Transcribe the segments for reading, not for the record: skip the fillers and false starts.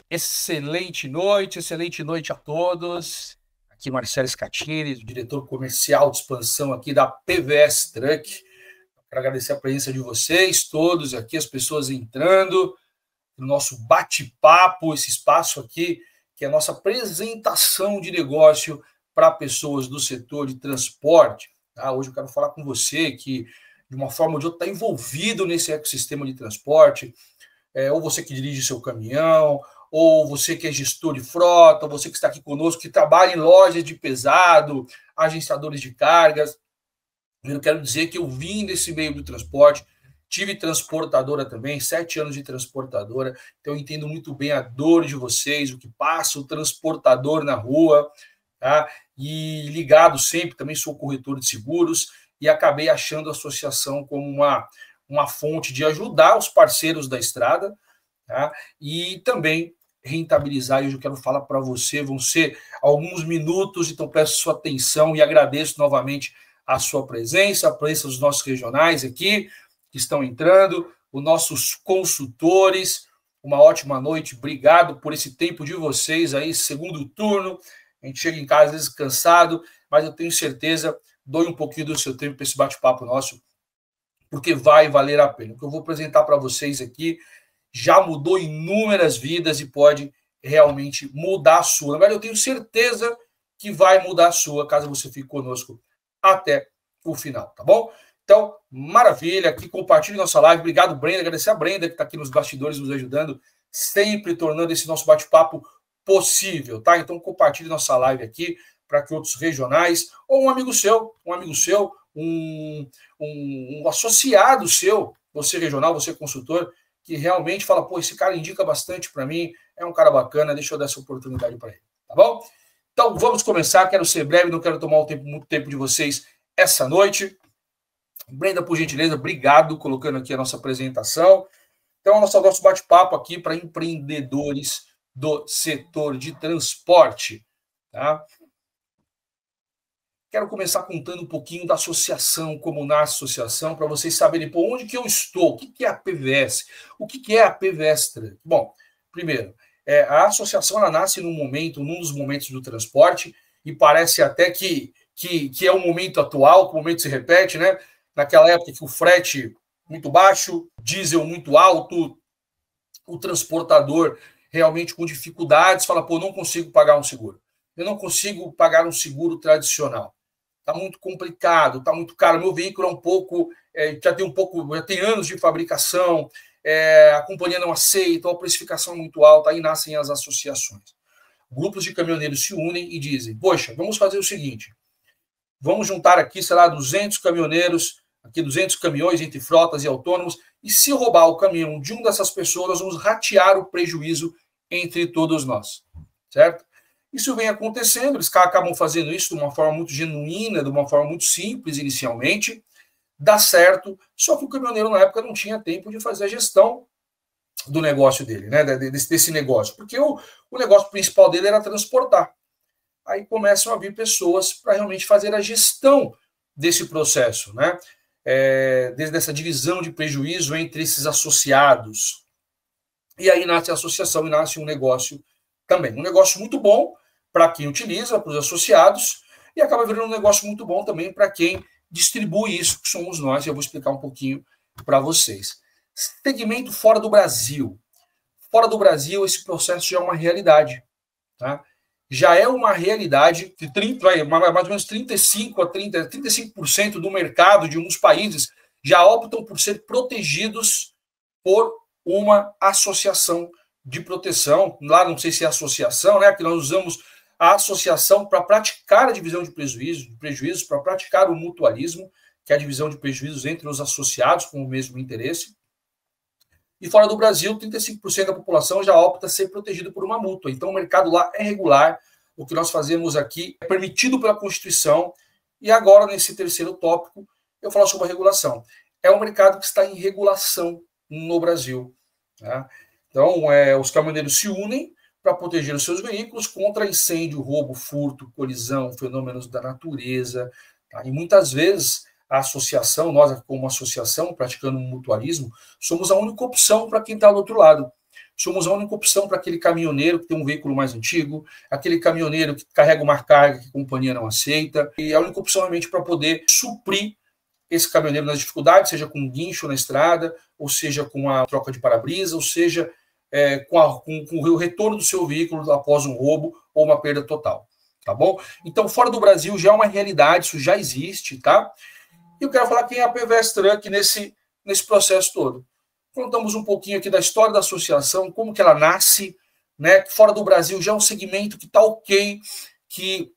Excelente noite a todos. Aqui Marcelo Scatini, diretor comercial de expansão aqui da PVS Truck. Quero agradecer a presença de vocês todos aqui, as pessoas entrando no nosso bate-papo, esse espaço aqui, que é a nossa apresentação de negócio para pessoas do setor de transporte. Hoje eu quero falar com você que, de uma forma ou de outra, está envolvido nesse ecossistema de transporte, ou você que dirige seu caminhão, ou você que é gestor de frota, você que está aqui conosco, que trabalha em lojas de pesado, agenciadores de cargas. Eu quero dizer que eu vim desse meio do transporte, tive transportadora também, 7 anos de transportadora, então eu entendo muito bem a dor de vocês, o que passa o transportador na rua, tá? E ligado sempre, também sou corretor de seguros, e acabei achando a associação como uma fonte de ajudar os parceiros da estrada, tá? E também rentabilizar. E hoje eu quero falar para você, vão ser alguns minutos, então peço sua atenção e agradeço novamente a sua presença, a presença dos nossos regionais aqui, que estão entrando, os nossos consultores. Uma ótima noite, obrigado por esse tempo de vocês aí, segundo turno. A gente chega em casa às vezes cansado, mas eu tenho certeza, doe um pouquinho do seu tempo para esse bate-papo nosso, porque vai valer a pena. O que eu vou apresentar para vocês aqui já mudou inúmeras vidas e pode realmente mudar a sua. Na verdade, eu tenho certeza que vai mudar a sua, caso você fique conosco até o final, tá bom? Então, maravilha, aqui compartilhe nossa live. Obrigado, Brenda. Agradecer a Brenda, que está aqui nos bastidores nos ajudando, sempre tornando esse nosso bate-papo possível, tá? Então, compartilhe nossa live aqui para que outros regionais, ou um amigo seu, um associado seu, você regional, você consultor, que realmente fala, pô, esse cara indica bastante para mim, é um cara bacana, deixa eu dar essa oportunidade para ele, tá bom? Então, vamos começar, quero ser breve, não quero tomar muito tempo de vocês essa noite. Brenda, por gentileza, obrigado, colocando aqui a nossa apresentação. Então, nosso bate-papo aqui para empreendedores do setor de transporte, tá? Quero começar contando um pouquinho da associação, como nasce a associação, para vocês saberem por onde que eu estou, o que é a PVS, o que é a PVS Truck. Bom, primeiro, a associação ela nasce num dos momentos do transporte, e parece até que é o momento atual, que o momento se repete, né? Naquela época que o frete muito baixo, diesel muito alto, o transportador realmente com dificuldades, fala, pô, não consigo pagar um seguro. Eu não consigo pagar um seguro tradicional. Está muito complicado, está muito caro. Meu veículo é um pouco, já tem anos de fabricação, a companhia não aceita, a precificação é muito alta, aí nascem as associações. Grupos de caminhoneiros se unem e dizem, poxa, vamos fazer o seguinte, vamos juntar aqui, sei lá, 200 caminhoneiros, aqui 200 caminhões entre frotas e autônomos, e se roubar o caminhão de uma dessas pessoas, nós vamos ratear o prejuízo entre todos nós, certo? Isso vem acontecendo, eles acabam fazendo isso de uma forma muito genuína, de uma forma muito simples inicialmente, dá certo, só que o caminhoneiro na época não tinha tempo de fazer a gestão do negócio dele, né, desse negócio, porque o negócio principal dele era transportar. Aí começam a vir pessoas para realmente fazer a gestão desse processo, né, desde essa divisão de prejuízo entre esses associados. E aí nasce a associação e nasce um negócio também. Um negócio muito bom para quem utiliza, para os associados, e acaba virando um negócio muito bom também para quem distribui isso, que somos nós, e eu vou explicar um pouquinho para vocês. Segmento fora do Brasil. Fora do Brasil, esse processo já é uma realidade. Tá? Já é uma realidade que mais ou menos 35% do mercado de alguns países já optam por ser protegidos por uma associação de proteção. Lá não sei se é associação, né? Que nós usamos a associação para praticar a divisão de prejuízos, para praticar o mutualismo, que é a divisão de prejuízos entre os associados com o mesmo interesse. E fora do Brasil, 35% da população já opta ser protegido por uma mútua. Então, o mercado lá é regular. O que nós fazemos aqui é permitido pela Constituição. E agora, nesse terceiro tópico, eu falo sobre a regulação. É um mercado que está em regulação no Brasil. Tá? Então, os caminhoneiros se unem para proteger os seus veículos contra incêndio, roubo, furto, colisão, fenômenos da natureza. Tá? E muitas vezes a associação, nós como associação, praticando um mutualismo, somos a única opção para quem está do outro lado. Somos a única opção para aquele caminhoneiro que tem um veículo mais antigo, aquele caminhoneiro que carrega uma carga que a companhia não aceita, e a única opção realmente para poder suprir esse caminhoneiro nas dificuldades, seja com guincho na estrada, ou seja com a troca de para-brisa, ou seja com o retorno do seu veículo após um roubo ou uma perda total. Tá bom? Então, fora do Brasil já é uma realidade, isso já existe, tá? E eu quero falar quem é a PVS Truck nesse processo todo. Contamos um pouquinho aqui da história da associação, como que ela nasce, né? Fora do Brasil já é um segmento que está ok, que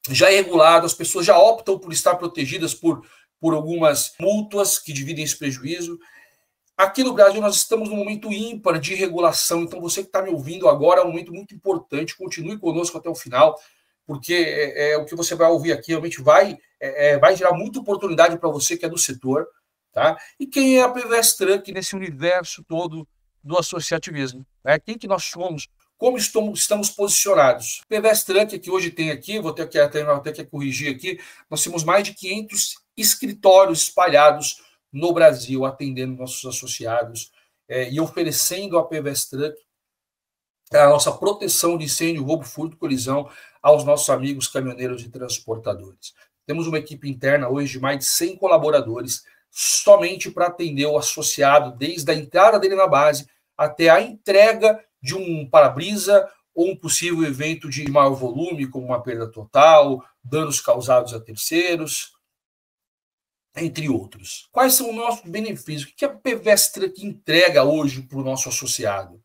já é regulado, as pessoas já optam por estar protegidas por algumas multas que dividem esse prejuízo. Aqui no Brasil nós estamos num momento ímpar de regulação, então você que está me ouvindo agora é um momento muito importante, continue conosco até o final, porque o que você vai ouvir aqui realmente vai gerar muita oportunidade para você que é do setor, tá? E quem é a PVS Truck nesse universo todo do associativismo, né? Quem que nós somos, como estamos posicionados. PVS Truck que hoje tem aqui, vou ter que corrigir aqui, nós temos mais de 500 escritórios espalhados no Brasil, atendendo nossos associados e oferecendo a PVS Truck a nossa proteção de incêndio, roubo, furto, colisão aos nossos amigos caminhoneiros e transportadores. Temos uma equipe interna hoje de mais de 100 colaboradores somente para atender o associado desde a entrada dele na base até a entrega de um para-brisa ou um possível evento de maior volume, como uma perda total, danos causados a terceiros, entre outros. Quais são os nossos benefícios? O que a PVS Truck entrega hoje para o nosso associado?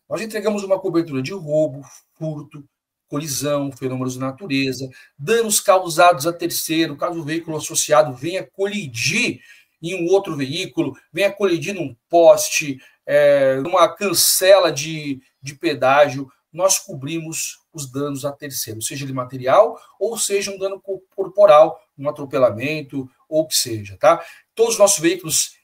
Nós entregamos uma cobertura de roubo, furto, colisão, fenômenos de natureza, danos causados a terceiro, caso o veículo associado venha colidir em um outro veículo, venha colidir num poste, numa cancela de pedágio, nós cobrimos os danos a terceiro, seja de material ou seja um dano corporal, um atropelamento ou o que seja, tá? Todos os nossos veículos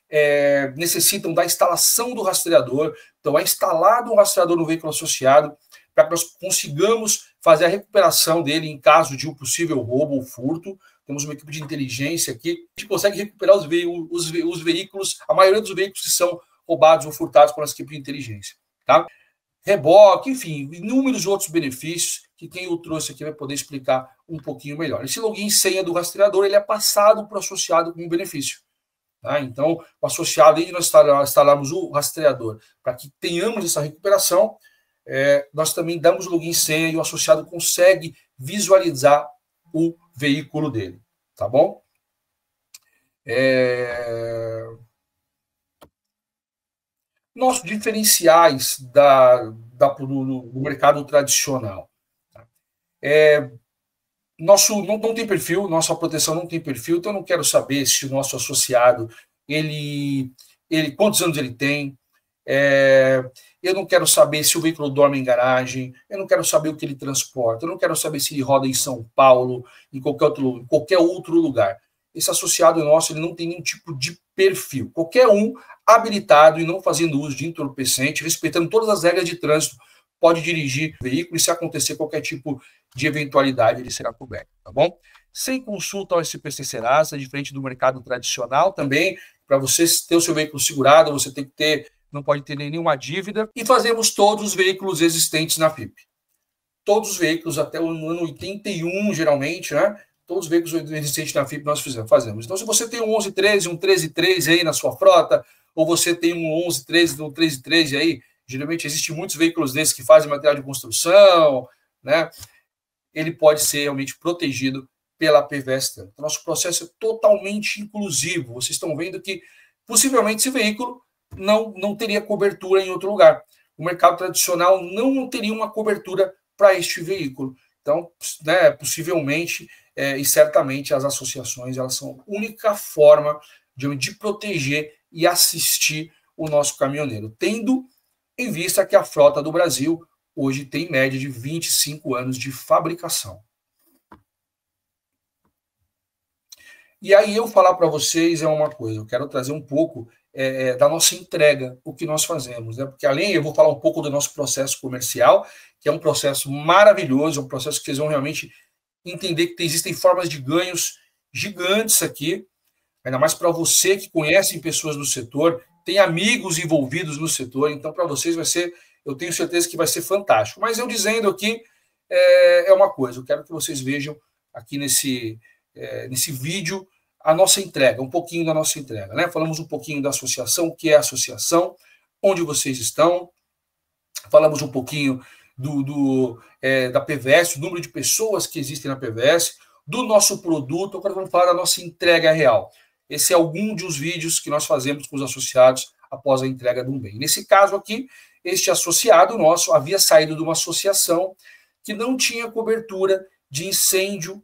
necessitam da instalação do rastreador, então é instalado um rastreador no veículo associado para que nós consigamos fazer a recuperação dele em caso de um possível roubo ou furto. Temos uma equipe de inteligência aqui, a gente consegue recuperar os veículos, a maioria dos veículos que são roubados ou furtados por essa equipe de inteligência, tá? Reboque, enfim, inúmeros outros benefícios que quem eu trouxe aqui vai poder explicar um pouquinho melhor. Esse login e senha do rastreador ele é passado para o associado como benefício. Tá? Então, o associado, além de nós instalarmos o rastreador para que tenhamos essa recuperação, nós também damos o login e senha e o associado consegue visualizar o veículo dele. Tá bom? Nossos diferenciais do mercado tradicional. Não tem perfil, nossa proteção não tem perfil, então eu não quero saber se o nosso associado, quantos anos ele tem, eu não quero saber se o veículo dorme em garagem, eu não quero saber o que ele transporta, eu não quero saber se ele roda em São Paulo, em qualquer outro lugar. Esse associado nosso ele não tem nenhum tipo de perfil. Qualquer um habilitado e não fazendo uso de entorpecente, respeitando todas as regras de trânsito, pode dirigir o veículo e se acontecer qualquer tipo de eventualidade, ele será coberto, tá bom? Sem consulta ao SPC Serasa, diferente do mercado tradicional também, para você ter o seu veículo segurado, você tem que não pode ter nenhuma dívida, e fazemos todos os veículos existentes na FIP. Todos os veículos até o ano 81, geralmente, né? Todos os veículos existentes na FIP nós fazemos. Então, se você tem um 1113, um 133 aí na sua frota, ou você tem um 1113, um 1313 aí, geralmente existem muitos veículos desses que fazem material de construção, né? Ele pode ser realmente protegido pela PVS Truck. Nosso processo é totalmente inclusivo. Vocês estão vendo que possivelmente esse veículo não teria cobertura em outro lugar. O mercado tradicional não teria uma cobertura para este veículo. Então, né, possivelmente e certamente as associações elas são a única forma de proteger e assistir o nosso caminhoneiro, tendo em vista que a frota do Brasil hoje tem média de 25 anos de fabricação. E aí eu falar para vocês uma coisa, eu quero trazer um pouco da nossa entrega, o que nós fazemos, né? Porque além, eu vou falar um pouco do nosso processo comercial, que é um processo maravilhoso, um processo que vocês vão realmente entender que existem formas de ganhos gigantes aqui, ainda mais para você que conhece pessoas do setor, tem amigos envolvidos no setor, então para vocês vai ser eu tenho certeza que vai ser fantástico. Mas eu dizendo aqui é uma coisa, eu quero que vocês vejam aqui nesse vídeo a nossa entrega, um pouquinho da nossa entrega, né? Falamos um pouquinho da associação, o que é a associação, onde vocês estão, falamos um pouquinho da PVS, o número de pessoas que existem na PVS, do nosso produto. Agora vamos falar da nossa entrega real. Esse é algum dos vídeos que nós fazemos com os associados após a entrega de um bem. Nesse caso aqui, este associado nosso havia saído de uma associação que não tinha cobertura de incêndio,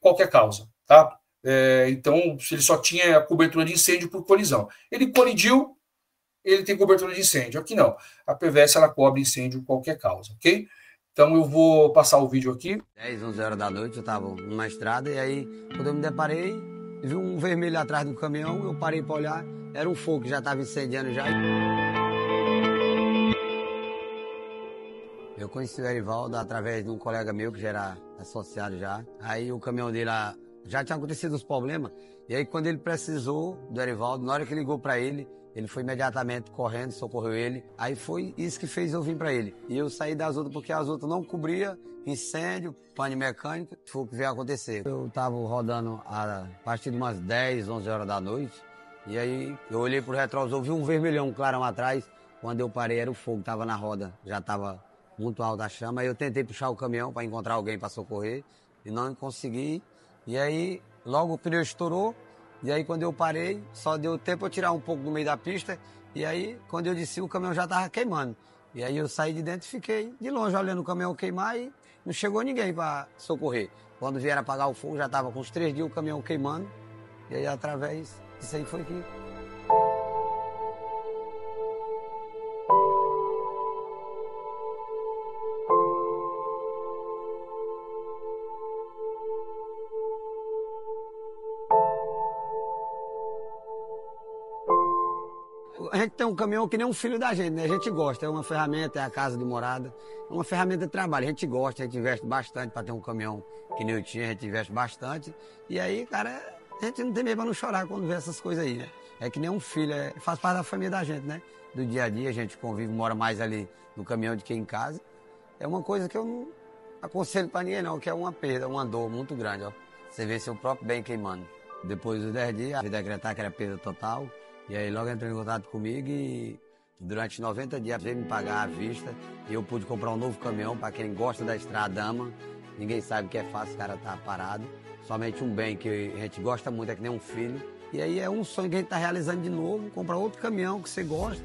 qualquer causa, tá? Então, ele só tinha a cobertura de incêndio por colisão. Ele colidiu, ele tem cobertura de incêndio. Aqui não. A PVS, ela cobre incêndio qualquer causa, ok? Então, eu vou passar o vídeo aqui. 10, 11 horas da noite, eu estava numa estrada, e aí, quando eu me deparei, vi um vermelho atrás do caminhão, eu parei para olhar, era um fogo que já estava incendiando já. Eu conheci o Erivaldo através de um colega meu que já era associado já. Aí o caminhão dele já tinha acontecido os problemas. E aí quando ele precisou do Erivaldo, na hora que ligou para ele foi imediatamente correndo, socorreu ele. Aí foi isso que fez eu vir para ele. E eu saí das outras porque as outras não cobria incêndio, pane mecânico, foi o que veio acontecer. Eu estava rodando a partir de umas 10, 11 horas da noite. E aí eu olhei pro retrovisor, vi um vermelhão, um clarão atrás. Quando eu parei era o fogo, estava na roda, já estava muito alta a chama. Aí eu tentei puxar o caminhão para encontrar alguém para socorrer e não consegui. E aí logo o pneu estourou. E aí quando eu parei, só deu tempo eu tirar um pouco do meio da pista. E aí quando eu desci, o caminhão já estava queimando. E aí eu saí de dentro e fiquei de longe olhando o caminhão queimar e não chegou ninguém para socorrer. Quando vieram apagar o fogo, já estava com uns 3 dias o caminhão queimando. E aí através disso aí foi que... A gente tem um caminhão que nem um filho da gente, né? A gente gosta, é uma ferramenta, é a casa de morada, é uma ferramenta de trabalho. A gente gosta, a gente investe bastante para ter um caminhão que nem eu tinha, a gente investe bastante. E aí, cara, a gente não tem medo para não chorar quando vê essas coisas aí, né? É que nem um filho, faz parte da família da gente, né? Do dia a dia, a gente convive, mora mais ali no caminhão do que em casa. É uma coisa que eu não aconselho para ninguém não, que é uma perda, uma dor muito grande, ó. Você vê seu próprio bem queimando. Depois dos 10 dias, eu decretar que era perda total. E aí logo entrou em contato comigo e durante 90 dias veio me pagar à vista. E eu pude comprar um novo caminhão para quem gosta da estrada, ama. Ninguém sabe que é fácil, o cara tá parado. Somente um bem que a gente gosta muito, é que nem um filho. E aí é um sonho que a gente tá realizando de novo, comprar outro caminhão que você gosta.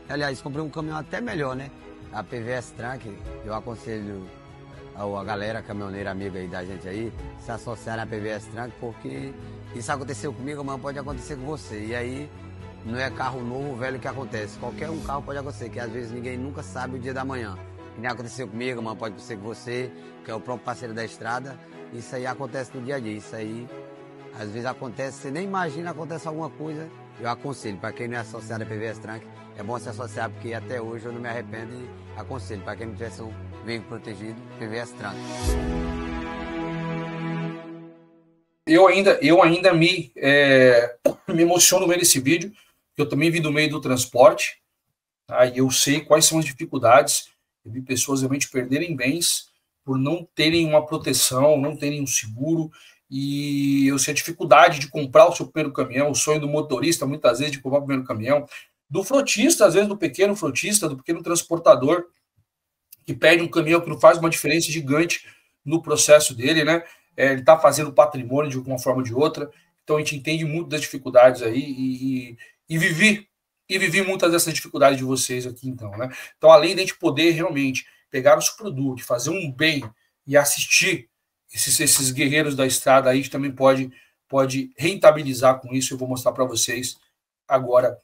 Aliás, comprei um caminhão até melhor, né? A PVS Truck, eu aconselho a galera caminhoneira amiga aí da gente aí, se associar à PVS Truck, porque isso aconteceu comigo, amanhã pode acontecer com você. E aí não é carro novo, velho, que acontece. Qualquer um carro pode acontecer, que às vezes ninguém nunca sabe o dia da manhã. Que nem aconteceu comigo, amanhã pode acontecer com você, que é o próprio parceiro da estrada. Isso aí acontece no dia a dia. Isso aí, às vezes acontece, você nem imagina, acontece alguma coisa. Eu aconselho, para quem não é associado à PVS Truck, é bom se associar, porque até hoje eu não me arrependo e aconselho. Para quem não tivesse um veículo protegido, PVS Truck. Eu ainda me emociono vendo esse vídeo. Eu também vim do meio do transporte, tá? E eu sei quais são as dificuldades. Eu vi pessoas realmente perderem bens por não terem uma proteção, não terem um seguro, e eu sei a dificuldade de comprar o seu primeiro caminhão, o sonho do motorista, muitas vezes, de comprar o primeiro caminhão, do frotista, às vezes do pequeno frotista, do pequeno transportador, que pede um caminhão que não faz uma diferença gigante no processo dele, né? Ele está fazendo patrimônio de uma forma ou de outra, então a gente entende muito das dificuldades aí e vivi muitas dessas dificuldades de vocês aqui, então, né? Então, além de a gente poder realmente pegar o seu produto, fazer um bem e assistir esses guerreiros da estrada, aí a gente também pode rentabilizar com isso. Eu vou mostrar para vocês agora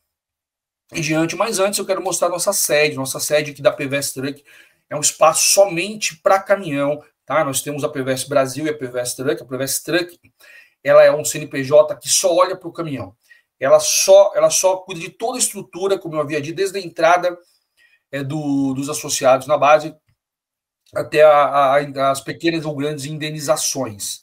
em diante. Mas antes eu quero mostrar nossa sede aqui da PVS Truck. É um espaço somente para caminhão, tá? Nós temos a PVS Brasil e a PVS Truck. A PVS Truck, ela é um CNPJ que só olha para o caminhão. Ela só cuida de toda a estrutura, como eu havia dito, desde a entrada dos associados na base até as pequenas ou grandes indenizações.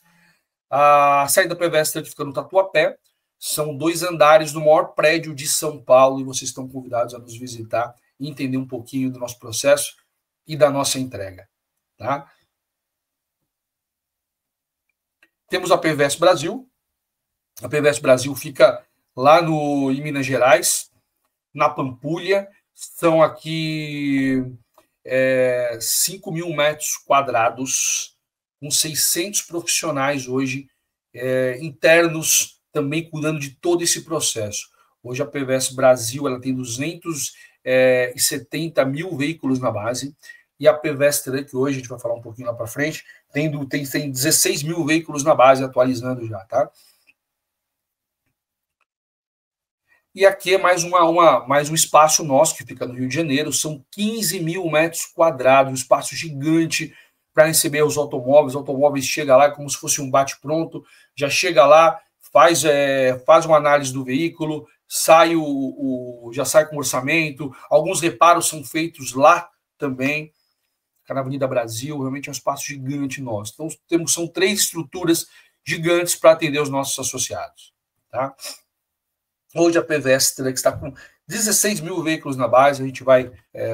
A saída da PVS Truck fica no Tatuapé. São 2 andares no maior prédio de São Paulo e vocês estão convidados a nos visitar entender um pouquinho do nosso processo e da nossa entrega. Tá? Temos a PVS Brasil. A PVS Brasil fica lá em Minas Gerais, na Pampulha. São aqui 5 mil metros quadrados, com 600 profissionais hoje, internos, também cuidando de todo esse processo. Hoje a PVS Brasil ela tem 270 mil veículos na base, e a PVS Truck hoje, a gente vai falar um pouquinho lá para frente, tem 16 mil veículos na base, atualizando já, tá? E aqui é mais um espaço nosso, que fica no Rio de Janeiro, são 15 mil metros quadrados, um espaço gigante para receber os automóveis chega lá como se fosse um bate-pronto, já chega lá, faz uma análise do veículo, já sai com orçamento, alguns reparos são feitos lá também, na Avenida Brasil, realmente é um espaço gigante nosso. Então, são 3 estruturas gigantes para atender os nossos associados. Tá? Hoje a PVS Truck está com 16 mil veículos na base, a gente vai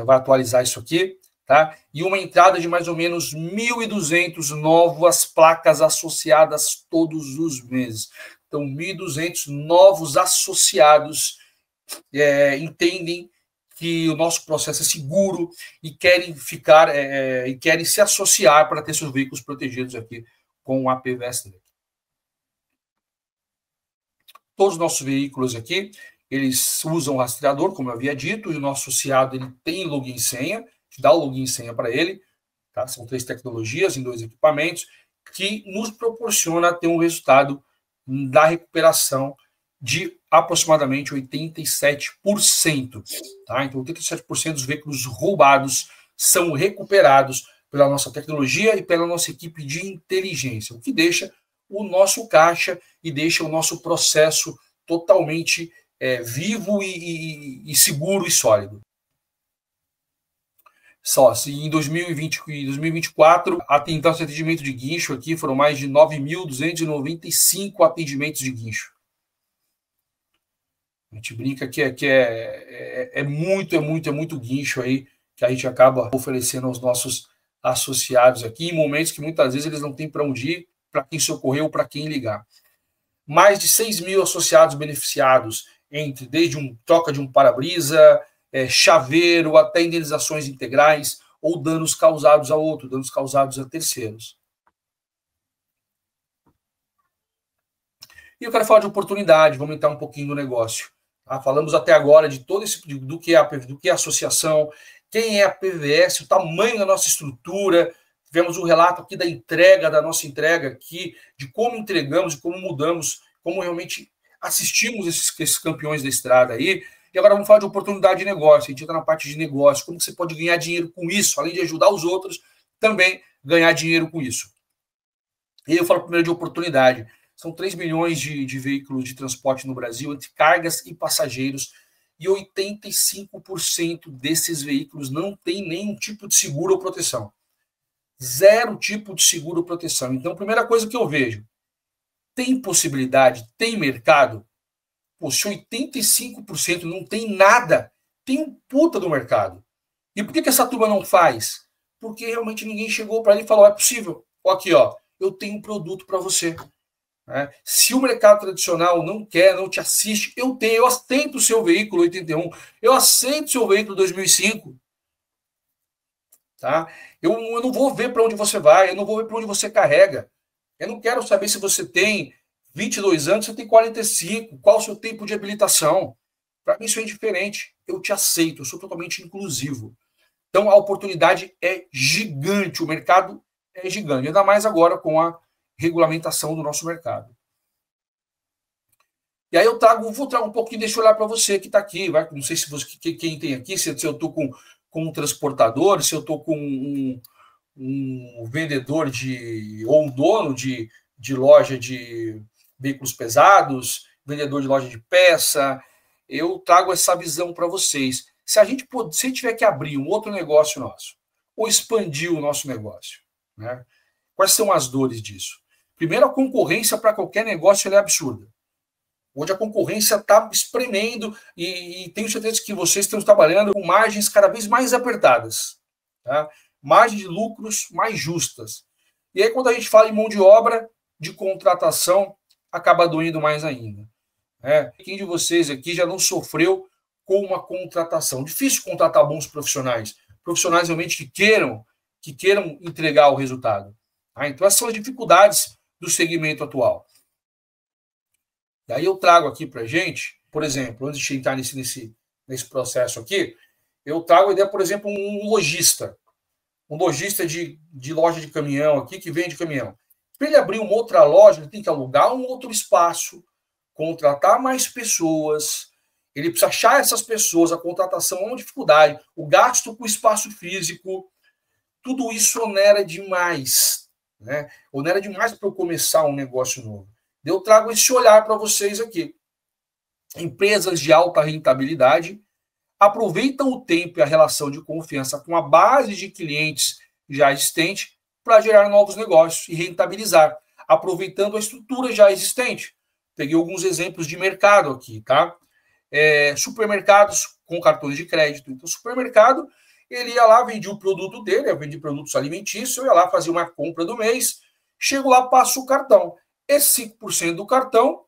atualizar isso aqui, tá? E uma entrada de mais ou menos 1.200 novas placas associadas todos os meses. Então, 1.200 novos associados entendem que o nosso processo é seguro e querem querem se associar para ter seus veículos protegidos aqui com a PVS Truck. Todos os nossos veículos aqui, eles usam o rastreador, como eu havia dito, e o nosso associado ele tem login e senha, dá o login e senha para ele, tá? São 3 tecnologias em 2 equipamentos, que nos proporciona ter um resultado da recuperação de aproximadamente 87%. Tá? Então, 87% dos veículos roubados são recuperados pela nossa tecnologia e pela nossa equipe de inteligência, o que deixa o nosso caixa e deixa o nosso processo totalmente vivo e seguro e sólido. Se em 2020 e 2024, então, esse atendimento de guincho aqui foram mais de 9.295 atendimentos de guincho. A gente brinca que é muito guincho aí que a gente acaba oferecendo aos nossos associados aqui, em momentos que muitas vezes eles não têm para onde ir, para quem socorrer ou para quem ligar. Mais de 6 mil associados beneficiados, desde troca de um para-brisa, chaveiro, até indenizações integrais ou danos causados a outro, danos causados a terceiros. E eu quero falar de oportunidade, vamos entrar um pouquinho no negócio. Tá? Falamos até agora de todo do que é a associação, quem é a PVS, o tamanho da nossa estrutura. Tivemos um relato aqui da entrega, da nossa entrega aqui, de como entregamos, de como mudamos, como realmente assistimos esses campeões da estrada aí. E agora vamos falar de oportunidade de negócio. A gente entra na parte de negócio, como você pode ganhar dinheiro com isso, além de ajudar os outros, também ganhar dinheiro com isso. E eu falo primeiro de oportunidade. São 3 milhões de veículos de transporte no Brasil, entre cargas e passageiros, e 85% desses veículos não tem nenhum tipo de seguro ou proteção. 0 tipo de seguro ou proteção. Então, a primeira coisa que eu vejo, tem possibilidade, tem mercado? Pô, se 85% não tem nada, tem um puta do mercado. E por que essa turma não faz? Porque realmente ninguém chegou para ele e falou, é possível. Aqui, ó, eu tenho um produto para você. Se o mercado tradicional não quer, não te assiste, eu aceito o seu veículo 81, eu aceito o seu veículo 2005. Tá? Eu não vou ver para onde você vai, eu não vou ver para onde você carrega. Eu não quero saber se você tem 22 anos, você tem 45, qual o seu tempo de habilitação. Para mim isso é indiferente, eu te aceito, eu sou totalmente inclusivo. Então a oportunidade é gigante, o mercado é gigante, ainda mais agora com a regulamentação do nosso mercado. E aí eu vou trago um pouquinho, deixa eu olhar para você que está aqui, não sei se quem tem aqui, se eu estou com um transportador, se eu estou com um vendedor ou um dono de loja de veículos pesados, vendedor de loja de peça, eu trago essa visão para vocês. Se a gente tiver que abrir um outro negócio nosso, ou expandir o nosso negócio, né? Quais são as dores disso? Primeiro, a concorrência para qualquer negócio é absurda. Hoje a concorrência está espremendo e tenho certeza que vocês estão trabalhando com margens cada vez mais apertadas, tá? Margens de lucros mais justas. E aí, quando a gente fala em mão de obra, de contratação, acaba doendo mais ainda. Quem de vocês aqui já não sofreu com uma contratação? Difícil contratar bons profissionais, profissionais realmente que queiram entregar o resultado. Então, essas são as dificuldades do segmento atual. Daí eu trago aqui para a gente, por exemplo, antes de entrar nesse processo aqui, eu trago a ideia, por exemplo, um lojista de loja de caminhão aqui, que vende caminhão. Para ele abrir uma outra loja, ele tem que alugar um outro espaço, contratar mais pessoas, ele precisa achar essas pessoas, a contratação é uma dificuldade, o gasto com o espaço físico, tudo isso onera demais, né? Onera demais para eu começar um negócio novo. Eu trago esse olhar para vocês aqui. Empresas de alta rentabilidade aproveitam o tempo e a relação de confiança com a base de clientes já existente para gerar novos negócios e rentabilizar, aproveitando a estrutura já existente. Peguei alguns exemplos de mercado aqui, tá? Supermercados com cartões de crédito. Então, supermercado, ele ia lá, vendia o produto dele, eu vendi produtos alimentícios, eu ia lá, fazia uma compra do mês, chego lá, passo o cartão. Esse 5% do cartão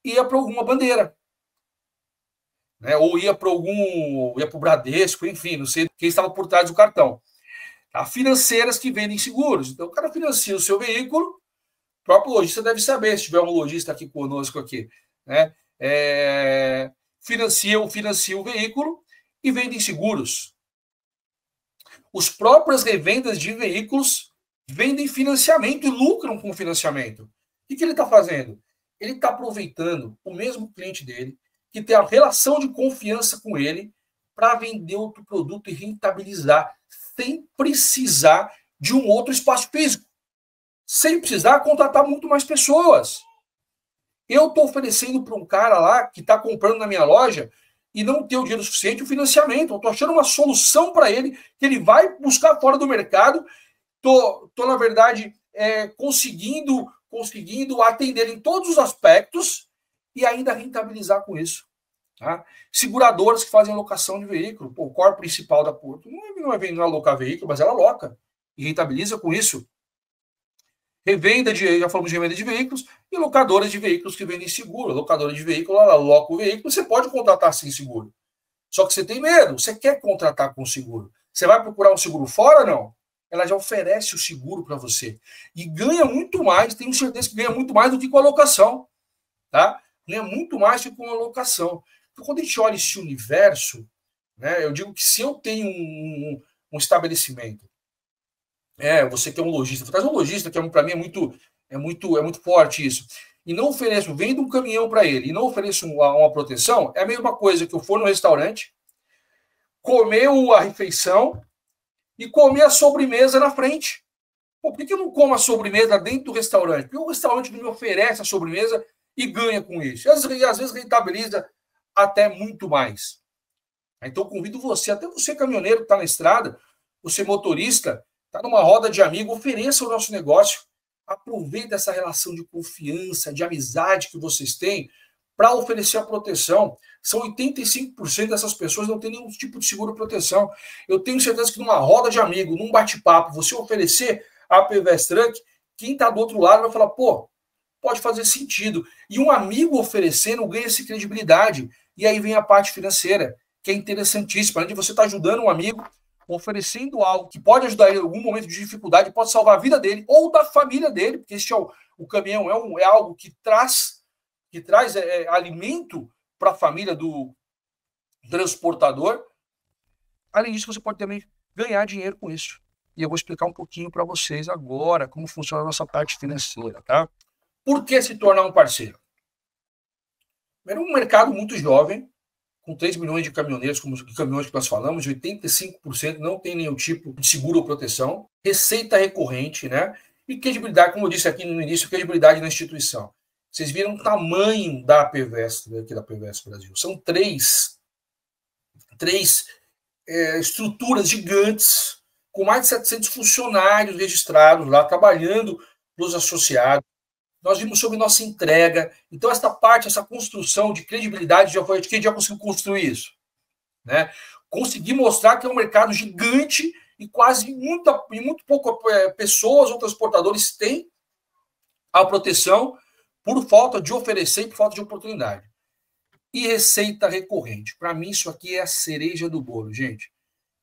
ia para alguma bandeira, né? Ou ia para o Bradesco, enfim, não sei quem estava por trás do cartão. Financeiras que vendem seguros. Então, o cara financia o seu veículo, o próprio lojista deve saber, se tiver um lojista aqui conosco aqui, né? Financia o veículo e vendem seguros. Os próprios revendas de veículos vendem financiamento e lucram com financiamento. O que ele está fazendo? Ele está aproveitando o mesmo cliente dele, que tem a relação de confiança com ele, para vender outro produto e rentabilizar, sem precisar de um outro espaço físico, sem precisar contratar muito mais pessoas. Eu estou oferecendo para um cara lá que está comprando na minha loja e não tem o dinheiro suficiente o financiamento. Eu estou achando uma solução para ele, que ele vai buscar fora do mercado. Estou na verdade, conseguindo atender em todos os aspectos e ainda rentabilizar com isso. Tá? Seguradoras que fazem locação de veículo. O core principal da Porto não é alocar veículo, mas ela aloca e rentabiliza com isso. Já falamos de revenda de veículos, e locadoras de veículos que vendem seguro. Locadora de veículo, ela aloca o veículo, você pode contratar sem seguro. Só que você tem medo, você quer contratar com seguro. Você vai procurar um seguro fora ou não? Ela já oferece o seguro para você. E ganha muito mais, tenho certeza que ganha muito mais do que com a locação. Tá? Ganha muito mais do que com a locação. Então, quando a gente olha esse universo, né, eu digo que se eu tenho um estabelecimento, você que é um lojista, traz um lojista, que para mim é muito forte isso, e não ofereço, vendo um caminhão para ele, e não ofereço uma proteção, é a mesma coisa que eu for no restaurante, comer a refeição e comer a sobremesa na frente. Por que eu não como a sobremesa dentro do restaurante? Porque o restaurante não me oferece a sobremesa e ganha com isso. Às vezes rentabiliza até muito mais. Então, eu convido você, até você caminhoneiro que está na estrada, você motorista, está numa roda de amigo, ofereça o nosso negócio. Aproveite essa relação de confiança, de amizade que vocês têm para oferecer a proteção. São 85% dessas pessoas não têm nenhum tipo de seguro de proteção. Eu tenho certeza que numa roda de amigo, num bate-papo, você oferecer a PVS Truck, quem está do outro lado vai falar, pode fazer sentido. E um amigo oferecendo ganha-se credibilidade. E aí vem a parte financeira, que é interessantíssima. Além de você estar ajudando um amigo, oferecendo algo que pode ajudar ele em algum momento de dificuldade, pode salvar a vida dele ou da família dele, porque o caminhão é algo que traz alimento para a família do transportador. Além disso, você pode também ganhar dinheiro com isso. E eu vou explicar um pouquinho para vocês agora como funciona a nossa parte financeira, tá? Por que se tornar um parceiro? Era um mercado muito jovem, com 3 milhões de caminhoneiros, como os caminhões que nós falamos, 85% não tem nenhum tipo de seguro ou proteção, receita recorrente, né? E credibilidade, como eu disse aqui no início, credibilidade na instituição. Vocês viram o tamanho da PVS, aqui da PVS Brasil. São três estruturas gigantes, com mais de 700 funcionários registrados lá, trabalhando para os associados. nós vimos sobre nossa entrega. Então, essa parte, essa construção de credibilidade, já foi, a gente já conseguiu construir isso. Né? Conseguir mostrar que é um mercado gigante e quase muito pouco pessoas ou transportadores têm a proteção por falta de oferecer e por falta de oportunidade. E receita recorrente. Para mim, isso aqui é a cereja do bolo, gente.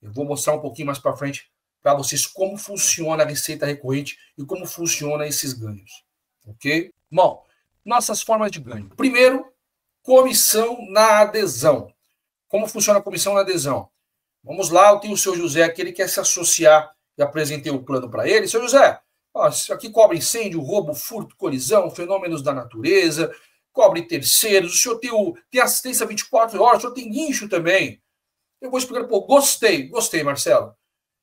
Eu vou mostrar um pouquinho mais para frente para vocês como funciona a receita recorrente e como funciona esses ganhos. Ok? Bom, nossas formas de ganho. Primeiro, comissão na adesão. Como funciona a comissão na adesão? Vamos lá, eu tenho o seu José aqui, ele quer se associar e apresentei o plano para ele. Seu José, ó, isso aqui cobre incêndio, roubo, furto, colisão, fenômenos da natureza, cobre terceiros, o senhor tem assistência 24 horas, o senhor tem guincho também. Eu vou explicar, pô, gostei, Marcelo.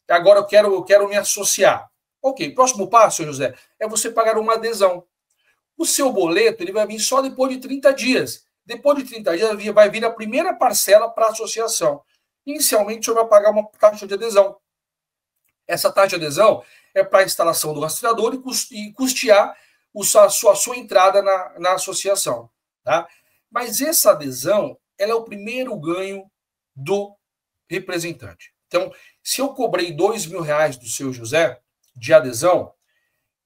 Agora eu quero me associar. Ok, próximo passo, seu José, é você pagar uma adesão. O seu boleto ele vai vir só depois de 30 dias. Depois de 30 dias vai vir a primeira parcela para a associação. Inicialmente, o senhor vai pagar uma taxa de adesão. Essa taxa de adesão é para a instalação do rastreador e custear a sua entrada na associação. Tá? Mas essa adesão ela é o primeiro ganho do representante. Então, se eu cobrei R$2.000 do seu José de adesão,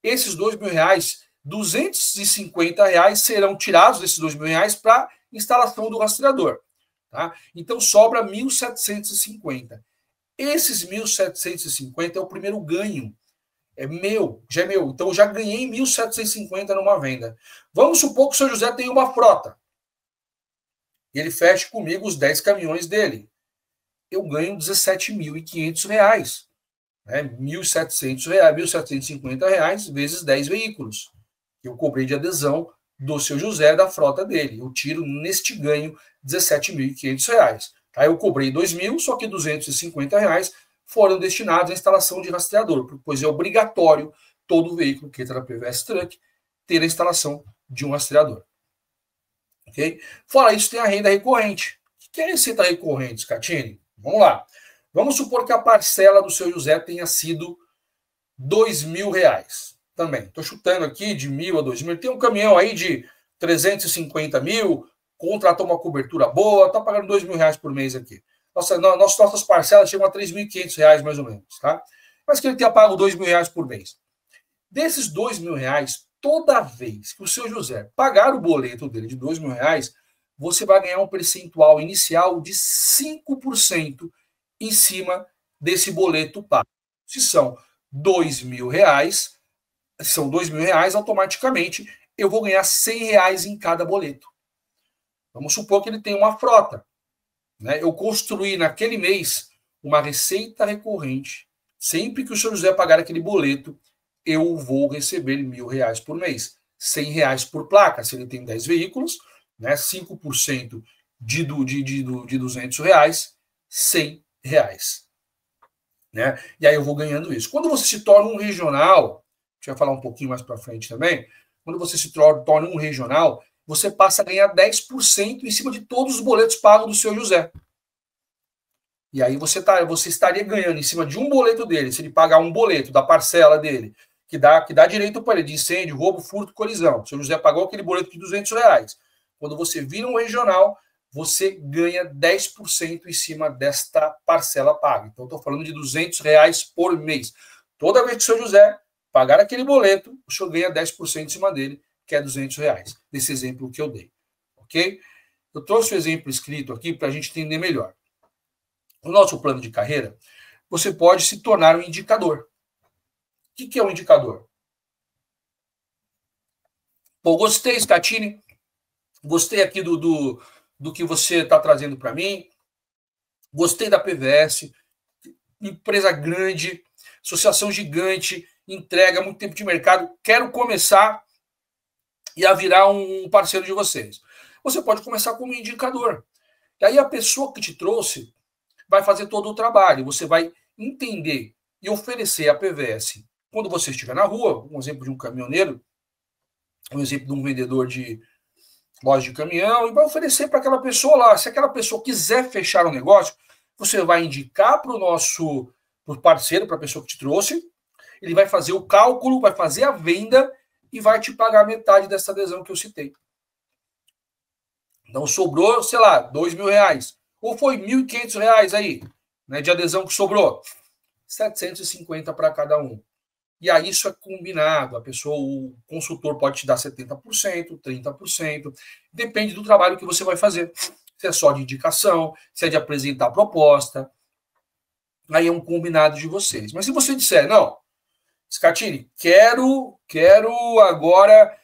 esses R$2.000, R$250 serão tirados desses R$2.000 para instalação do rastreador. Tá? Então, sobra R$1.750. Esses 1.750 é o primeiro ganho. É meu, já é meu. Então, eu já ganhei 1.750 numa venda. Vamos supor que o seu José tem uma frota. E ele fecha comigo os 10 caminhões dele. Eu ganho R$17.500. Né? R$1.750 vezes 10 veículos. Eu cobrei de adesão do seu José, da frota dele. Eu tiro neste ganho R$17.500. Tá? Eu cobrei R$2.000, só que R$250 foram destinados à instalação de rastreador, pois é obrigatório todo veículo que entra na PVS Truck ter a instalação de um rastreador. Okay? Fora isso, tem a renda recorrente. O que é receita recorrente, Scatini? Vamos lá. Vamos supor que a parcela do seu José tenha sido R$2.000. Também. Estou chutando aqui de 1.000 a 2.000. Tem um caminhão aí de 350 mil, contratou uma cobertura boa, está pagando R$2.000 por mês aqui. Nossas parcelas chegam a R$3.500 mais ou menos, tá? Mas que ele tenha pago R$2.000 por mês. Desses R$2.000, toda vez que o seu José pagar o boleto dele de R$2.000, você vai ganhar um percentual inicial de 5% em cima desse boleto pago. Se são R$2.000, automaticamente eu vou ganhar R$100 em cada boleto. Vamos supor que ele tem uma frota. Né? Eu construí naquele mês uma receita recorrente. Sempre que o senhor José pagar aquele boleto, eu vou receber R$1.000 por mês. R$100 por placa, se ele tem 10 veículos, né? 5% de R$200, R$100. Né? E aí eu vou ganhando isso. Quando você se torna um regional, a gente vai falar um pouquinho mais para frente também, quando você se torna um regional, você passa a ganhar 10% em cima de todos os boletos pagos do seu José. E aí você estaria ganhando em cima de um boleto dele, se ele pagar um boleto da parcela dele, que dá direito para ele de incêndio, roubo, furto, colisão. O seu José pagou aquele boleto de R$200. Quando você vira um regional, você ganha 10% em cima desta parcela paga. Então, estou falando de R$200 por mês. Toda vez que o seu José pagar aquele boleto, o senhor ganha 10% em cima dele, que é R$200, nesse exemplo que eu dei. Ok? Eu trouxe o exemplo escrito aqui para a gente entender melhor. No nosso plano de carreira, você pode se tornar um indicador. O que é um indicador? Pô, gostei, Scatini. Gostei aqui do que você está trazendo para mim. Gostei da PVS. Empresa grande, associação gigante, entrega muito tempo de mercado. Quero começar e a virar um parceiro de vocês. Você pode começar como indicador. E aí a pessoa que te trouxe vai fazer todo o trabalho. Você vai entender e oferecer a PVS. Quando você estiver na rua, um exemplo de um caminhoneiro, um exemplo de um vendedor de loja de caminhão, e vai oferecer para aquela pessoa lá. Se aquela pessoa quiser fechar um negócio, você vai indicar para o parceiro, para a pessoa que te trouxe, ele vai fazer o cálculo, vai fazer a venda e vai te pagar metade dessa adesão que eu citei. Então sobrou, sei lá, R$2.000. Ou foi R$1.500 aí, né, de adesão que sobrou. 750 para cada um. E aí isso é combinado. A pessoa, o consultor pode te dar 70%, 30%. Depende do trabalho que você vai fazer. Se é só de indicação, se é de apresentar a proposta. Aí é um combinado de vocês. Mas se você disser, não, Scatini, quero agora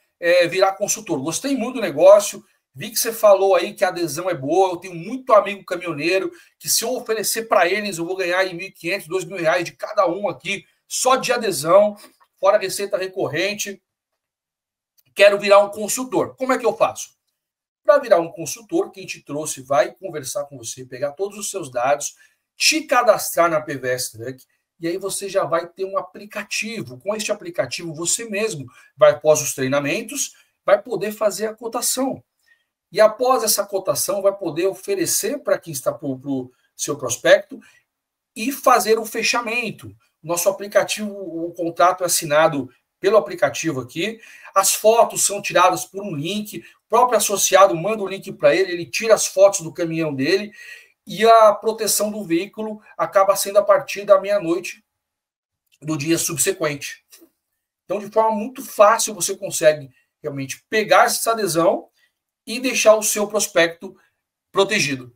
virar consultor. Gostei muito do negócio. Vi que você falou aí que a adesão é boa. Eu tenho muito amigo caminhoneiro que se eu oferecer para eles, eu vou ganhar aí R$1.500, R$2.000 de cada um aqui, só de adesão, fora receita recorrente. Quero virar um consultor. Como é que eu faço? Para virar um consultor, quem te trouxe vai conversar com você, pegar todos os seus dados, te cadastrar na PVS Truck, e aí você já vai ter um aplicativo. Com este aplicativo, você mesmo vai, após os treinamentos, vai poder fazer a cotação. E após essa cotação, vai poder oferecer para quem está para o seu prospecto e fazer o fechamento. Nosso aplicativo, o contrato é assinado pelo aplicativo aqui. As fotos são tiradas por um link. O próprio associado manda o link para ele, ele tira as fotos do caminhão dele e a proteção do veículo acaba sendo a partir da meia-noite do dia subsequente. Então, de forma muito fácil, você consegue realmente pegar essa adesão e deixar o seu prospecto protegido.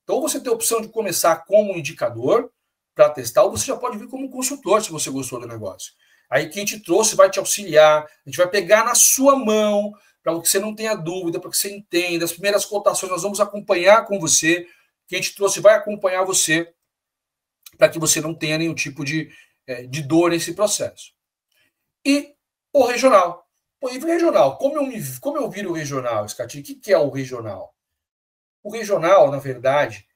Então, você tem a opção de começar como indicador para testar, ou você já pode vir como consultor, se você gostou do negócio. Aí quem te trouxe vai te auxiliar, a gente vai pegar na sua mão, para que você não tenha dúvida, para que você entenda. As primeiras cotações nós vamos acompanhar com você, quem te trouxe vai acompanhar você, para que você não tenha nenhum tipo de dor nesse processo. E o regional. E o regional, como eu viro o regional, Scatini? O que é o regional? O regional, na verdade,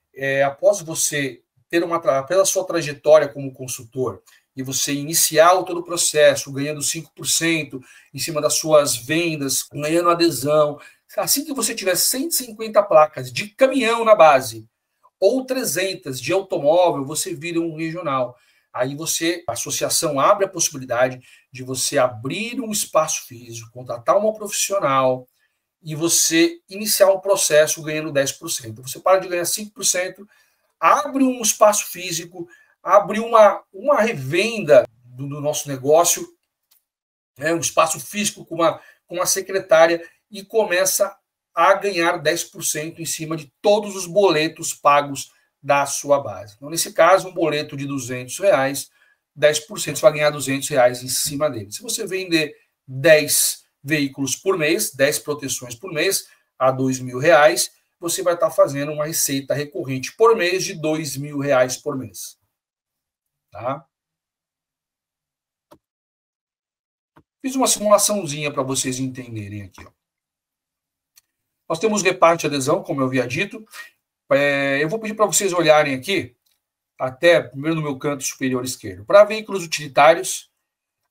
após você ter pela sua trajetória como consultor, e você iniciar todo o processo, ganhando 5% em cima das suas vendas, ganhando adesão, assim que você tiver 150 placas de caminhão na base, ou 300 de automóvel, você vira um regional. Aí a associação abre a possibilidade de você abrir um espaço físico, contratar uma profissional e você iniciar um processo ganhando 10%. Você para de ganhar 5%, abre um espaço físico, abre uma revenda do nosso negócio, um espaço físico com uma secretária e começa a ganhar 10% em cima de todos os boletos pagos da sua base. Então, nesse caso, um boleto de R$200, 10% você vai ganhar R$200 em cima dele. Se você vender 10 veículos por mês, 10 proteções por mês, a R$2.000, você vai estar fazendo uma receita recorrente por mês de R$2.000 por mês. Tá? Fiz uma simulaçãozinha para vocês entenderem aqui. Ó. Nós temos reparte de adesão, como eu havia dito. Eu vou pedir para vocês olharem aqui, até primeiro no meu canto superior esquerdo. Para veículos utilitários,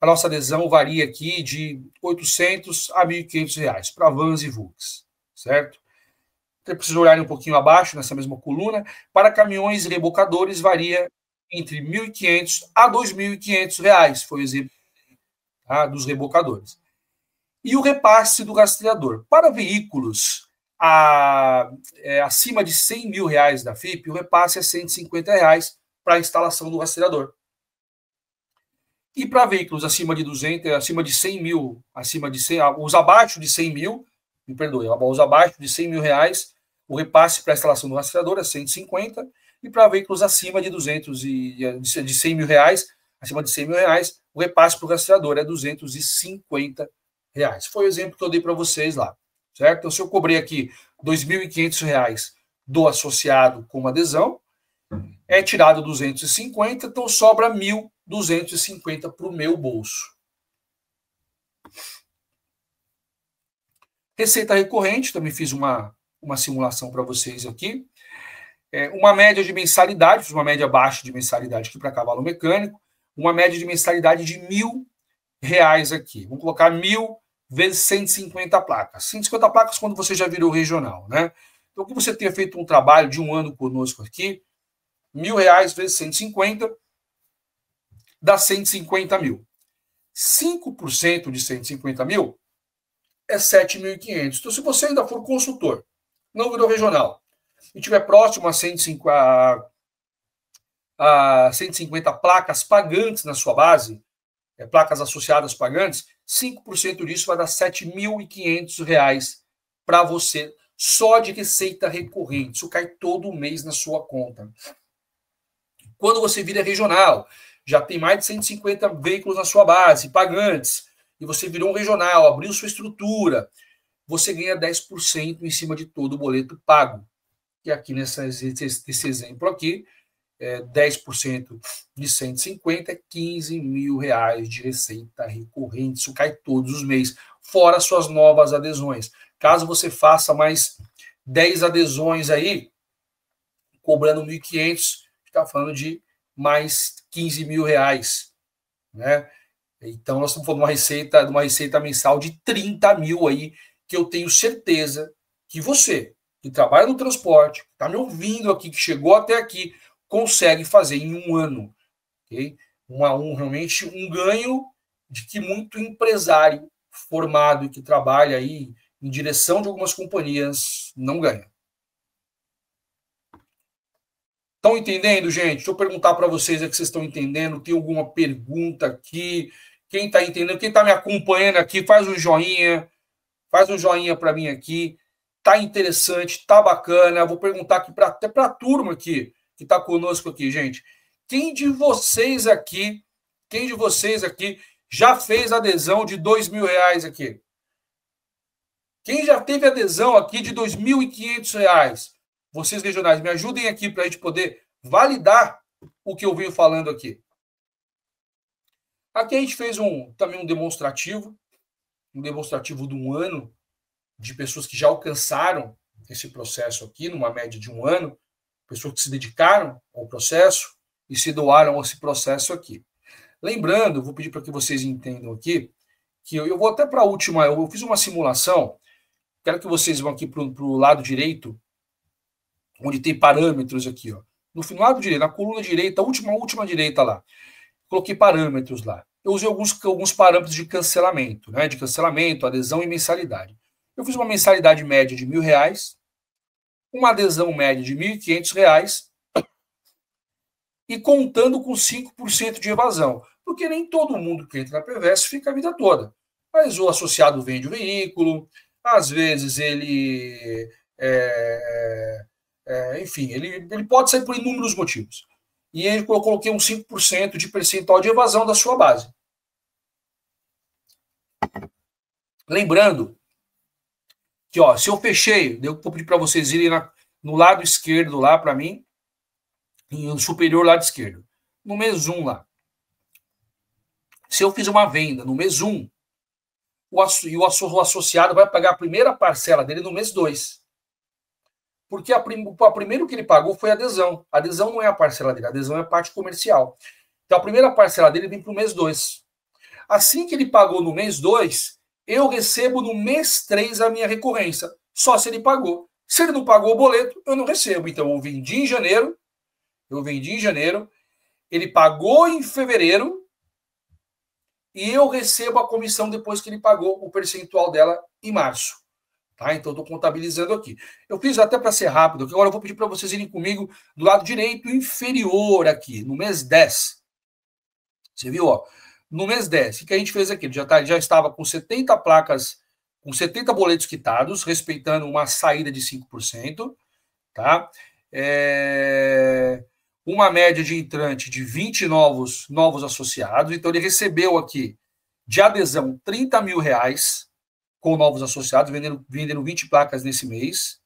a nossa adesão varia aqui de R$800 a R$1.500 para vans e Volks, certo? Então, preciso olhar um pouquinho abaixo, nessa mesma coluna. Para caminhões e rebocadores, varia entre R$1.500 a R$2.500, foi o exemplo dos rebocadores. E o repasse do rastreador. Para veículos acima de R$100.000 da FIP, o repasse é R$150 para a instalação do rastreador. E para veículos acima de 200, acima de 100 mil, os abaixo de 100 mil, me perdoe, os abaixo de R$100.000, o repasse para a instalação do rastreador é 150, e para veículos acima de 200 de 100 mil reais, acima de 100 mil reais, o repasse para o rastreador é R$250. Foi o exemplo que eu dei para vocês lá, certo? Então, se eu cobrei aqui R$2.500 do associado com adesão, é tirado 250, então sobra 1.250 para o meu bolso. Receita recorrente, também fiz uma simulação para vocês aqui. Uma média de mensalidade, fiz uma média baixa de mensalidade aqui para cavalo mecânico, uma média de mensalidade de R$1.000 aqui. Vamos colocar 1.000 vezes 150 placas. 150 placas quando você já virou regional, né? Então, que você tenha feito um trabalho de um ano conosco aqui, R$1.000 vezes 150 dá 150 mil. 5% de 150 mil é 7.500. Então, se você ainda for consultor, não virou regional, e estiver próximo a 150 placas pagantes na sua base, placas associadas pagantes, 5% disso vai dar R$ 7.500 para você, só de receita recorrente. Isso cai todo mês na sua conta. Quando você vira regional, já tem mais de 150 veículos na sua base, pagantes, e você virou um regional, abriu sua estrutura, você ganha 10% em cima de todo o boleto pago. E aqui nesse exemplo aqui, 10% de 150 é R$15.000 de receita recorrente. Isso cai todos os meses, fora suas novas adesões. Caso você faça mais 10 adesões aí, cobrando 1.500, está falando de mais R$15.000, né? Então, nós estamos falando de uma receita mensal de 30 mil aí, que eu tenho certeza que você, que trabalha no transporte, que está me ouvindo aqui, que chegou até aqui, consegue fazer em um ano. Okay? Realmente um ganho de que muito empresário formado e que trabalha aí em direção de algumas companhias não ganha. Estão entendendo, gente? Deixa eu perguntar para vocês aqui, vocês estão entendendo? Tem alguma pergunta aqui? Quem está entendendo? Quem está me acompanhando aqui, faz um joinha para mim aqui. Tá interessante, tá bacana. Vou perguntar aqui até para a turma aqui que está conosco aqui, gente. Quem de vocês aqui já fez adesão de R$2.000 aqui? Quem já teve adesão aqui de R$2.500? Vocês regionais, me ajudem aqui para a gente poder validar o que eu venho falando aqui. Aqui a gente fez também um demonstrativo de um ano, de pessoas que já alcançaram esse processo aqui, numa média de um ano, pessoas que se dedicaram ao processo e se doaram a esse processo aqui. Lembrando, vou pedir para que vocês entendam aqui, que eu vou até para a última, eu fiz uma simulação, quero que vocês vão aqui para o lado direito, onde tem parâmetros aqui, ó. No lado direito, na coluna direita, última direita lá, coloquei parâmetros lá. Eu usei alguns parâmetros de cancelamento, né? De cancelamento, adesão e mensalidade. Eu fiz uma mensalidade média de R$1.000, uma adesão média de R$1.500 e contando com 5% de evasão. Porque nem todo mundo que entra na PVS fica a vida toda. Mas o associado vende o veículo, às vezes ele... enfim, ele pode sair por inúmeros motivos. E aí eu coloquei um 5% de percentual de evasão da sua base. Lembrando que, ó, se eu fechei, eu vou pedir para vocês irem no lado esquerdo lá para mim, no superior lado esquerdo, no mês 1 lá. Se eu fiz uma venda no mês 1, o associado vai pagar a primeira parcela dele no mês 2. Porque o primeiro que ele pagou foi a adesão. A adesão não é a parcela dele, a adesão é a parte comercial. Então a primeira parcela dele vem para o mês 2. Assim que ele pagou no mês 2, eu recebo no mês 3 a minha recorrência. Só se ele pagou. Se ele não pagou o boleto, eu não recebo. Então eu vendi em janeiro, ele pagou em fevereiro e eu recebo a comissão depois que ele pagou o percentual dela em março. Tá? Então, estou contabilizando aqui. Eu fiz até para ser rápido, que agora eu vou pedir para vocês irem comigo do lado direito inferior aqui, no mês 10. Você viu? Ó? No mês 10, o que a gente fez aqui? Já estava com 70 placas, com 70 boletos quitados, respeitando uma saída de 5%. Tá? Uma média de entrante de 20 novos associados. Então, ele recebeu aqui de adesão R$30.000 com novos associados, vendendo 20 placas nesse mês.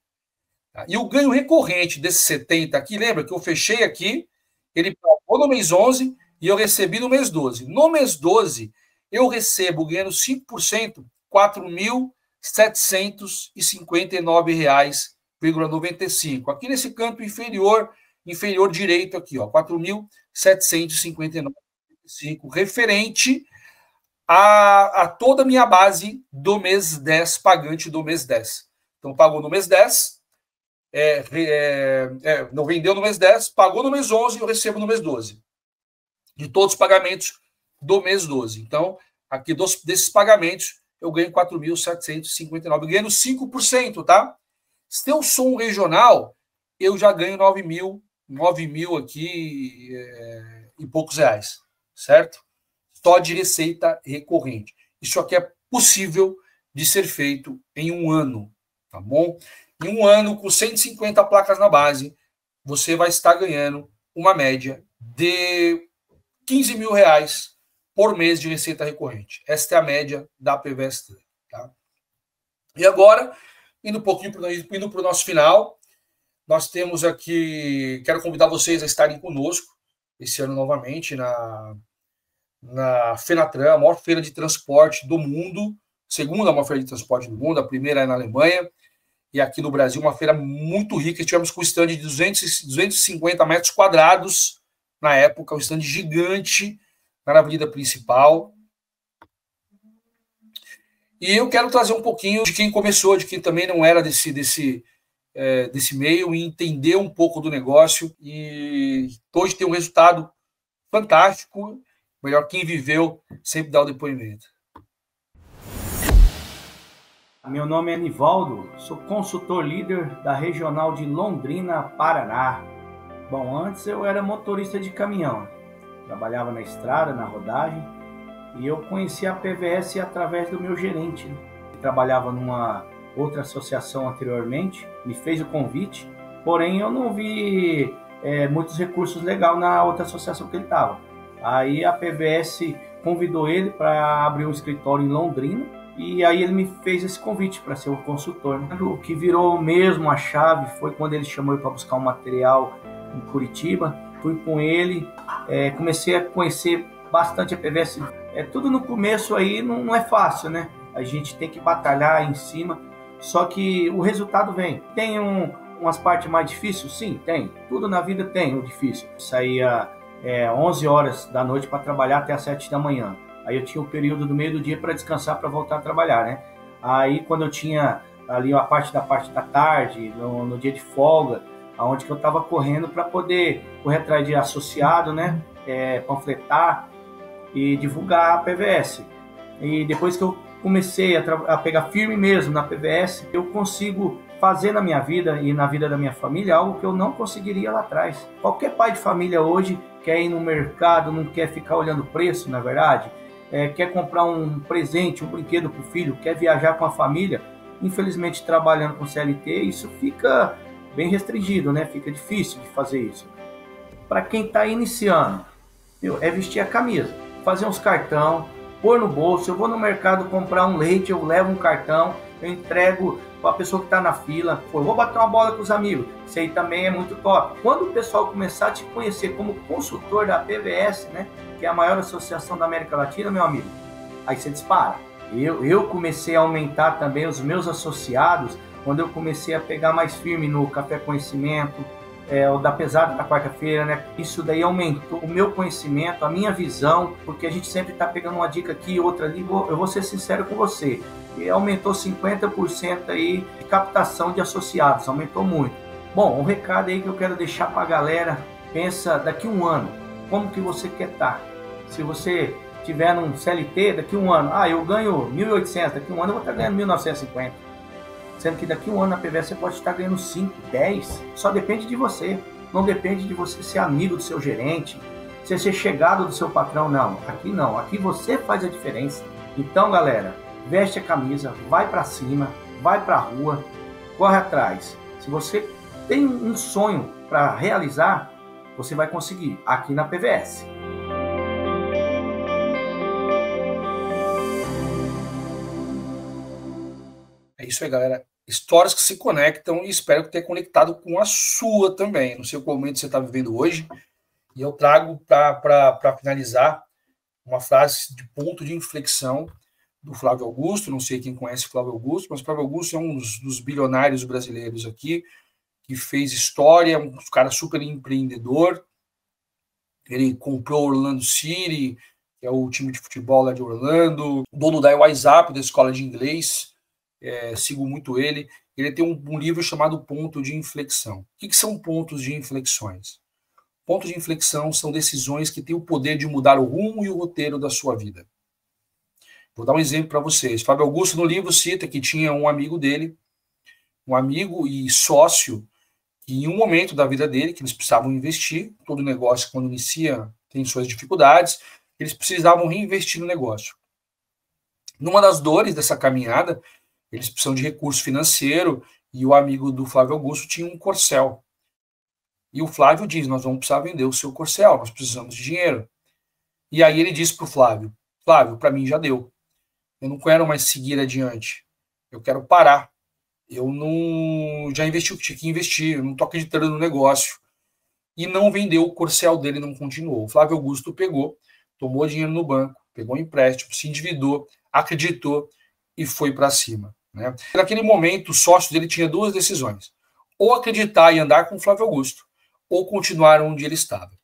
E o ganho recorrente desses 70 aqui, lembra que eu fechei aqui, ele pagou no mês 11 e eu recebi no mês 12. No mês 12, eu recebo, ganhando 5%, R$ 4.759,95. Aqui nesse canto inferior direito aqui, ó, 4.759,95, referente a toda a minha base do mês 10, pagante do mês 10. Então, pagou no mês 10, não vendeu no mês 10, pagou no mês 11 e eu recebo no mês 12. De todos os pagamentos do mês 12. Então, aqui desses pagamentos, eu ganho 4.759, ganhando 5%, tá? Se eu sou um regional, eu já ganho 9 mil aqui e poucos reais, certo? Só de receita recorrente. Isso aqui é possível de ser feito em um ano, tá bom? Em um ano, com 150 placas na base, você vai estar ganhando uma média de 15 mil reais por mês de receita recorrente. Esta é a média da PVS Truck, tá? E agora, indo um pouquinho para o nosso final, nós temos aqui, quero convidar vocês a estarem conosco esse ano novamente na Fenatran, a maior feira de transporte do mundo, segunda maior feira de transporte do mundo, a primeira é na Alemanha, e aqui no Brasil uma feira muito rica. Tivemos com um stand de 250 metros quadrados na época, um stand gigante na avenida principal. E eu quero trazer um pouquinho de quem começou, de quem também não era desse meio, e entender um pouco do negócio. E hoje tem um resultado fantástico. Melhor, quem viveu sempre dá o depoimento. Meu nome é Nivaldo, sou consultor líder da Regional de Londrina, Paraná. Bom, antes eu era motorista de caminhão, trabalhava na estrada, na rodagem, e eu conheci a PVS através do meu gerente, que trabalhava numa outra associação anteriormente, me fez o convite, porém eu não vi muitos recursos legais na outra associação que ele estava. Aí a PVS convidou ele para abrir um escritório em Londrina, e aí ele me fez esse convite para ser o consultor. O que virou mesmo a chave foi quando ele chamou para buscar um material em Curitiba. Fui com ele, comecei a conhecer bastante a PVS. Tudo no começo aí não é fácil, né? A gente tem que batalhar em cima, só que o resultado vem. Tem umas partes mais difíceis? Sim, tem. Tudo na vida tem o difícil. Saía 11 horas da noite para trabalhar até as 7 da manhã. Aí eu tinha o período do meio do dia para descansar, para voltar a trabalhar, né? Aí quando eu tinha ali a parte da tarde, no dia de folga, onde que eu estava correndo para poder correr atrás de associado, né? Panfletar e divulgar a PVS. E depois que eu comecei a pegar firme mesmo na PVS, eu consigo fazer na minha vida e na vida da minha família algo que eu não conseguiria lá atrás. Qualquer pai de família hoje quer ir no mercado, não quer ficar olhando preço, na verdade, quer comprar um presente, um brinquedo para o filho, quer viajar com a família. Infelizmente, trabalhando com CLT, isso fica bem restringido, né? Fica difícil de fazer isso. Para quem está iniciando, é vestir a camisa, fazer uns cartão, pôr no bolso. Eu vou no mercado comprar um leite, eu levo um cartão, eu entrego para a pessoa que está na fila. Pô, eu vou bater uma bola com os amigos. Isso aí também é muito top. Quando o pessoal começar a te conhecer como consultor da PVS, né, que é a maior associação da América Latina, meu amigo, aí você dispara. Eu comecei a aumentar também os meus associados quando eu comecei a pegar mais firme no Café Conhecimento, o da pesada da quarta-feira, né? Isso daí aumentou o meu conhecimento, a minha visão, porque a gente sempre está pegando uma dica aqui, outra ali. Eu vou ser sincero com você, e aumentou 50% aí de captação de associados, aumentou muito. Bom, um recado aí que eu quero deixar para a galera: pensa daqui a um ano, como que você quer estar? Se você tiver num CLT, daqui a um ano, eu ganho 1.800, daqui a um ano eu vou estar ganhando 1.950. Sendo que daqui a um ano na PVS você pode estar ganhando 5, 10, só depende de você. Não depende de você ser amigo do seu gerente, você ser chegado do seu patrão, não. Aqui não, aqui você faz a diferença. Então, galera, veste a camisa, vai para cima, vai para a rua, corre atrás. Se você tem um sonho para realizar, você vai conseguir aqui na PVS. É isso aí, galera. Histórias que se conectam, e espero que tenha conectado com a sua também. Não sei qual momento você está vivendo hoje. E eu trago para finalizar uma frase de ponto de inflexão do Flávio Augusto. Não sei quem conhece Flávio Augusto, mas Flávio Augusto é um dos bilionários brasileiros aqui, que fez história, um cara super empreendedor. Ele comprou Orlando City, que é o time de futebol lá de Orlando, dono da WhatsApp, da escola de inglês. Sigo muito ele. Ele tem um livro chamado Ponto de Inflexão. O que são pontos de inflexões? Pontos de inflexão são decisões que têm o poder de mudar o rumo e o roteiro da sua vida. Vou dar um exemplo para vocês. Flávio Augusto, no livro, cita que tinha um amigo dele, um amigo e sócio, que em um momento da vida dele, que eles precisavam investir, todo negócio, quando inicia, tem suas dificuldades, eles precisavam reinvestir no negócio. Numa das dores dessa caminhada, eles precisam de recurso financeiro, e o amigo do Flávio Augusto tinha um Corcel. E o Flávio diz, nós vamos precisar vender o seu Corcel, nós precisamos de dinheiro. E aí ele disse para o Flávio, Flávio, para mim já deu. Eu não quero mais seguir adiante. Eu quero parar. Eu não... Já investi o que tinha que investir, eu não estou acreditando no negócio. E não vendeu o Corcel dele, não continuou. O Flávio Augusto pegou, tomou dinheiro no banco, pegou um empréstimo, se endividou, acreditou e foi para cima. Né? Naquele momento, o sócio dele tinha duas decisões. Ou acreditar e andar com o Flávio Augusto, ou continuar onde ele estava.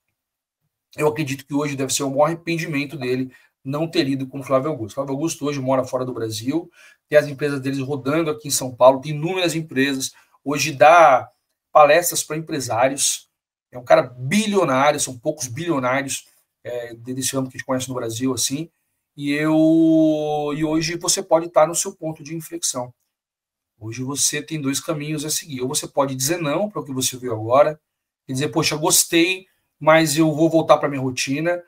Eu acredito que hoje deve ser o maior arrependimento dele não ter ido com o Flávio Augusto. O Flávio Augusto hoje mora fora do Brasil, tem as empresas deles rodando aqui em São Paulo, tem inúmeras empresas, hoje dá palestras para empresários, é um cara bilionário, são poucos bilionários desse ramo que a gente conhece no Brasil, assim, e hoje você pode estar no seu ponto de inflexão. Hoje você tem dois caminhos a seguir. Ou você pode dizer não para o que você viu agora, e dizer, poxa, gostei, mas eu vou voltar para a minha rotina.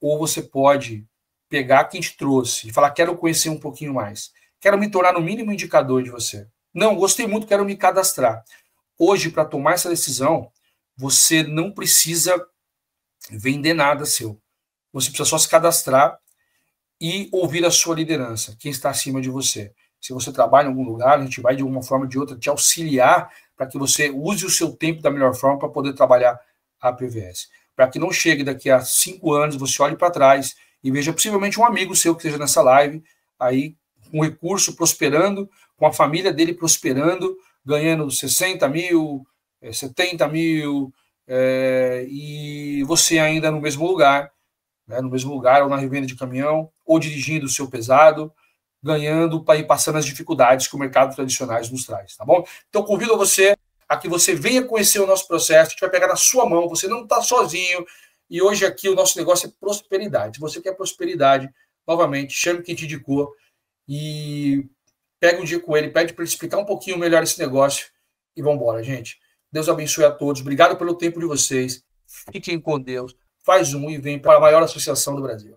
Ou você pode pegar quem te trouxe e falar, quero conhecer um pouquinho mais. Quero me tornar no mínimo indicador de você. Não, gostei muito, quero me cadastrar. Hoje, para tomar essa decisão, você não precisa vender nada seu. Você precisa só se cadastrar e ouvir a sua liderança, quem está acima de você. Se você trabalha em algum lugar, a gente vai de uma forma ou de outra te auxiliar para que você use o seu tempo da melhor forma para poder trabalhar a PVS. Para que não chegue daqui a 5 anos, você olhe para trás e veja possivelmente um amigo seu que esteja nessa live, aí com recurso prosperando, com a família dele prosperando, ganhando 60 mil, 70 mil, e você ainda no mesmo lugar, né, no mesmo lugar, ou na revenda de caminhão, ou dirigindo o seu pesado, ganhando e passando as dificuldades que o mercado tradicional nos traz, tá bom? Então, convido você a que você venha conhecer o nosso processo, a gente vai pegar na sua mão, você não está sozinho, e hoje aqui o nosso negócio é prosperidade. Se você quer prosperidade, novamente, chame quem te indicou e pega um dia com ele, pede para ele explicar um pouquinho melhor esse negócio e vamos embora, gente. Deus abençoe a todos, obrigado pelo tempo de vocês, fiquem com Deus, faz um e vem para a maior associação do Brasil.